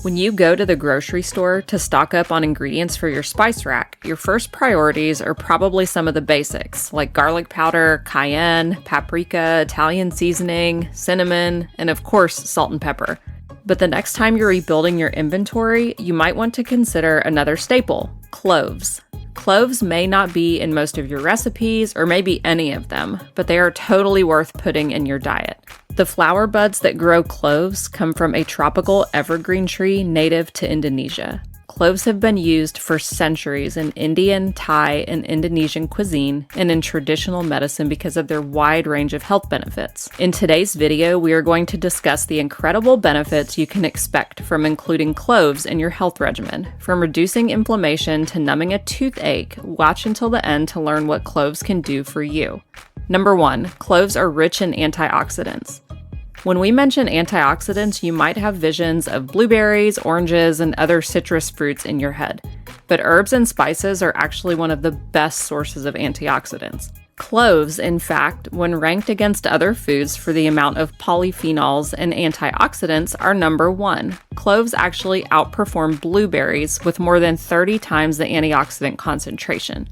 When you go to the grocery store to stock up on ingredients for your spice rack, your first priorities are probably some of the basics, like garlic powder, cayenne, paprika, Italian seasoning, cinnamon, and of course, salt and pepper. But the next time you're rebuilding your inventory, you might want to consider another staple, cloves. Cloves may not be in most of your recipes, or maybe any of them, but they are totally worth putting in your diet. The flower buds that grow cloves come from a tropical evergreen tree native to Indonesia. Cloves have been used for centuries in Indian, Thai, and Indonesian cuisine and in traditional medicine because of their wide range of health benefits. In today's video, we are going to discuss the incredible benefits you can expect from including cloves in your health regimen. From reducing inflammation to numbing a toothache, watch until the end to learn what cloves can do for you. Number 1, cloves are rich in antioxidants. When we mention antioxidants, you might have visions of blueberries, oranges, and other citrus fruits in your head. But herbs and spices are actually one of the best sources of antioxidants. Cloves, in fact, when ranked against other foods for the amount of polyphenols and antioxidants, are number 1. Cloves actually outperform blueberries with more than 30 times the antioxidant concentration.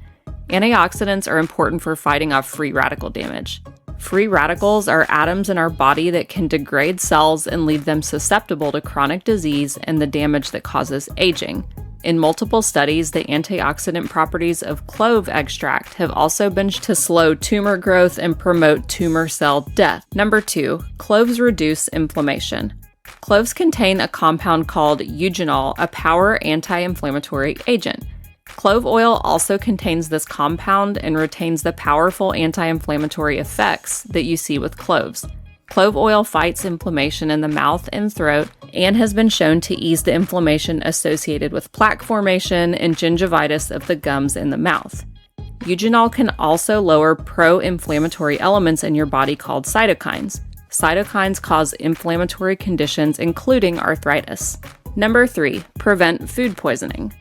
Antioxidants are important for fighting off free radical damage. Free radicals are atoms in our body that can degrade cells and leave them susceptible to chronic disease and the damage that causes aging. In multiple studies, the antioxidant properties of clove extract have also been shown to slow tumor growth and promote tumor cell death. Number 2, cloves reduce inflammation. Cloves contain a compound called eugenol, a power anti-inflammatory agent. Clove oil also contains this compound and retains the powerful anti-inflammatory effects that you see with cloves. Clove oil fights inflammation in the mouth and throat and has been shown to ease the inflammation associated with plaque formation and gingivitis of the gums in the mouth. Eugenol can also lower pro-inflammatory elements in your body called cytokines. Cytokines cause inflammatory conditions, including arthritis. Number 3, prevent food poisoning.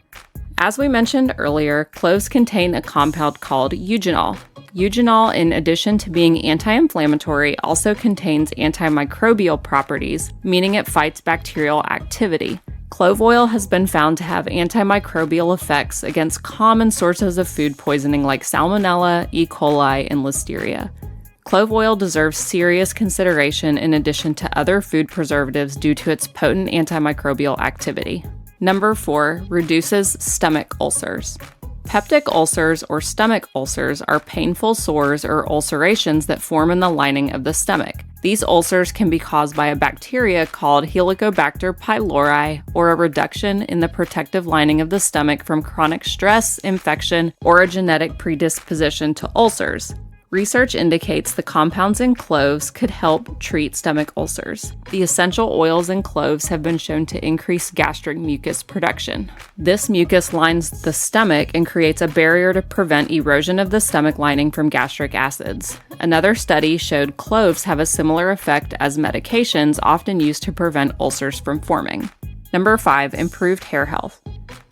As we mentioned earlier, cloves contain a compound called eugenol. Eugenol, in addition to being anti-inflammatory, also contains antimicrobial properties, meaning it fights bacterial activity. Clove oil has been found to have antimicrobial effects against common sources of food poisoning like Salmonella, E. coli, and Listeria. Clove oil deserves serious consideration in addition to other food preservatives due to its potent antimicrobial activity. Number 4, reduces stomach ulcers. Peptic ulcers or stomach ulcers are painful sores or ulcerations that form in the lining of the stomach. These ulcers can be caused by a bacteria called Helicobacter pylori or a reduction in the protective lining of the stomach from chronic stress, infection, or a genetic predisposition to ulcers. Research indicates the compounds in cloves could help treat stomach ulcers. The essential oils in cloves have been shown to increase gastric mucus production. This mucus lines the stomach and creates a barrier to prevent erosion of the stomach lining from gastric acids. Another study showed cloves have a similar effect as medications often used to prevent ulcers from forming. Number 5, improved hair health.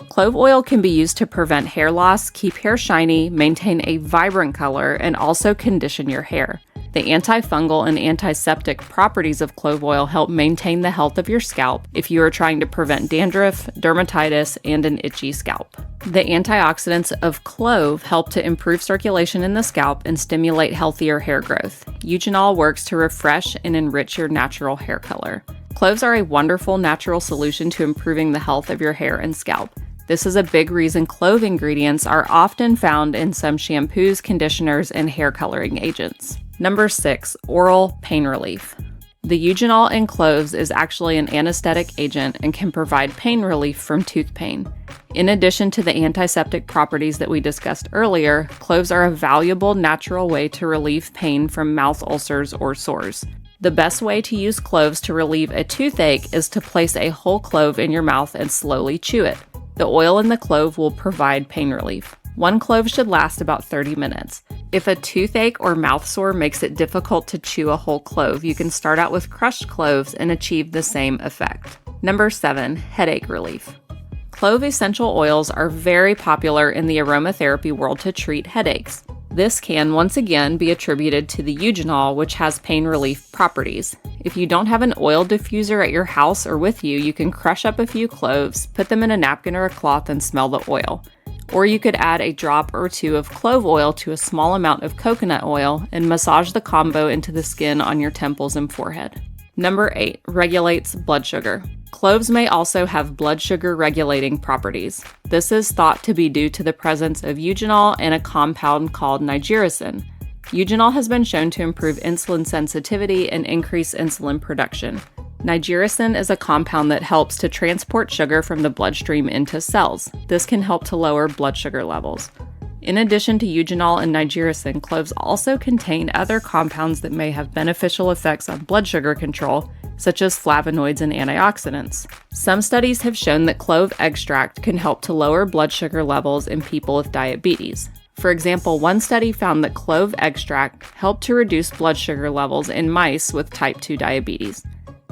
Clove oil can be used to prevent hair loss, keep hair shiny, maintain a vibrant color, and also condition your hair. The antifungal and antiseptic properties of clove oil help maintain the health of your scalp if you are trying to prevent dandruff, dermatitis, and an itchy scalp. The antioxidants of clove help to improve circulation in the scalp and stimulate healthier hair growth. Eugenol works to refresh and enrich your natural hair color. Cloves are a wonderful natural solution to improving the health of your hair and scalp. This is a big reason clove ingredients are often found in some shampoos, conditioners, and hair coloring agents. Number 6, oral pain relief. The eugenol in cloves is actually an anesthetic agent and can provide pain relief from tooth pain. In addition to the antiseptic properties that we discussed earlier, cloves are a valuable natural way to relieve pain from mouth ulcers or sores. The best way to use cloves to relieve a toothache is to place a whole clove in your mouth and slowly chew it. The oil in the clove will provide pain relief. One clove should last about 30 minutes. If a toothache or mouth sore makes it difficult to chew a whole clove, you can start out with crushed cloves and achieve the same effect. Number 7, headache relief. Clove essential oils are very popular in the aromatherapy world to treat headaches. This can once again be attributed to the eugenol, which has pain relief properties. If you don't have an oil diffuser at your house or with you, you can crush up a few cloves, put them in a napkin or a cloth, and smell the oil. Or you could add a drop or two of clove oil to a small amount of coconut oil and massage the combo into the skin on your temples and forehead. Number 8, regulates blood sugar. Cloves may also have blood sugar regulating properties. This is thought to be due to the presence of eugenol and a compound called nigiricin. Eugenol has been shown to improve insulin sensitivity and increase insulin production. Nigiricin is a compound that helps to transport sugar from the bloodstream into cells. This can help to lower blood sugar levels. In addition to eugenol and nigiricin, cloves also contain other compounds that may have beneficial effects on blood sugar control, such as flavonoids and antioxidants. Some studies have shown that clove extract can help to lower blood sugar levels in people with diabetes. For example, one study found that clove extract helped to reduce blood sugar levels in mice with type 2 diabetes.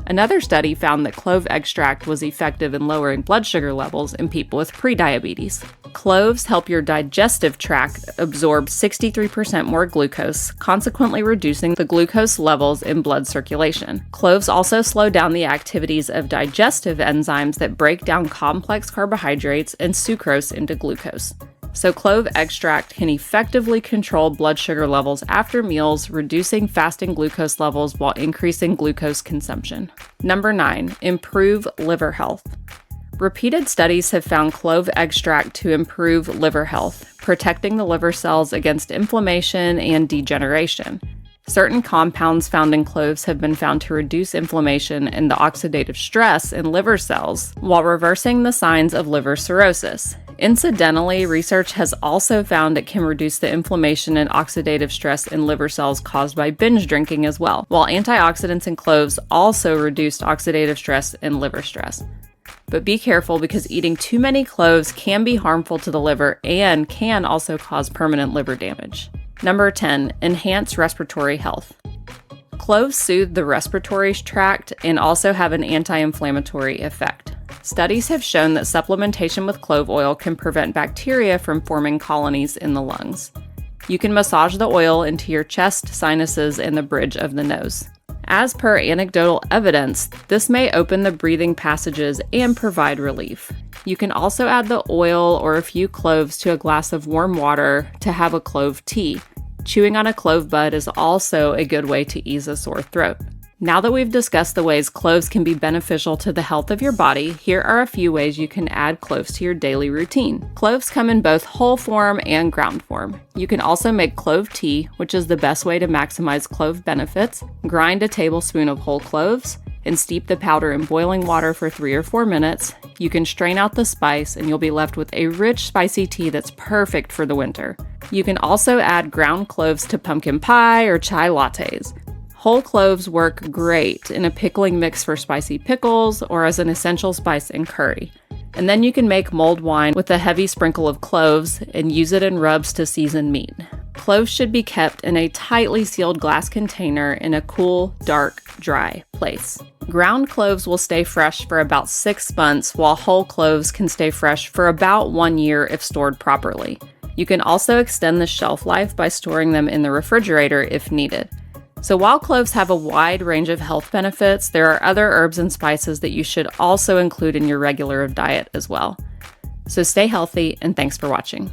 Another study found that clove extract was effective in lowering blood sugar levels in people with prediabetes. Cloves help your digestive tract absorb 63% more glucose, consequently reducing the glucose levels in blood circulation. Cloves also slow down the activities of digestive enzymes that break down complex carbohydrates and sucrose into glucose. So clove extract can effectively control blood sugar levels after meals, reducing fasting glucose levels while increasing glucose consumption. Number 9, improve liver health. Repeated studies have found clove extract to improve liver health, protecting the liver cells against inflammation and degeneration. Certain compounds found in cloves have been found to reduce inflammation and the oxidative stress in liver cells while reversing the signs of liver cirrhosis. Incidentally, research has also found it can reduce the inflammation and oxidative stress in liver cells caused by binge drinking as well, while antioxidants in cloves also reduced oxidative stress and liver stress. But be careful because eating too many cloves can be harmful to the liver and can also cause permanent liver damage. Number 10, enhance respiratory health. Cloves soothe the respiratory tract and also have an anti-inflammatory effect. Studies have shown that supplementation with clove oil can prevent bacteria from forming colonies in the lungs. You can massage the oil into your chest, sinuses, and the bridge of the nose. As per anecdotal evidence, this may open the breathing passages and provide relief. You can also add the oil or a few cloves to a glass of warm water to have a clove tea. Chewing on a clove bud is also a good way to ease a sore throat. Now that we've discussed the ways cloves can be beneficial to the health of your body, here are a few ways you can add cloves to your daily routine. Cloves come in both whole form and ground form. You can also make clove tea, which is the best way to maximize clove benefits. Grind a tablespoon of whole cloves and steep the powder in boiling water for 3 or 4 minutes. You can strain out the spice and you'll be left with a rich, spicy tea that's perfect for the winter. You can also add ground cloves to pumpkin pie or chai lattes. Whole cloves work great in a pickling mix for spicy pickles or as an essential spice in curry. And then you can make mulled wine with a heavy sprinkle of cloves and use it in rubs to season meat. Cloves should be kept in a tightly sealed glass container in a cool, dark, dry place. Ground cloves will stay fresh for about 6 months, while whole cloves can stay fresh for about 1 year if stored properly. You can also extend the shelf life by storing them in the refrigerator if needed. So while cloves have a wide range of health benefits, there are other herbs and spices that you should also include in your regular diet as well. So stay healthy, and thanks for watching.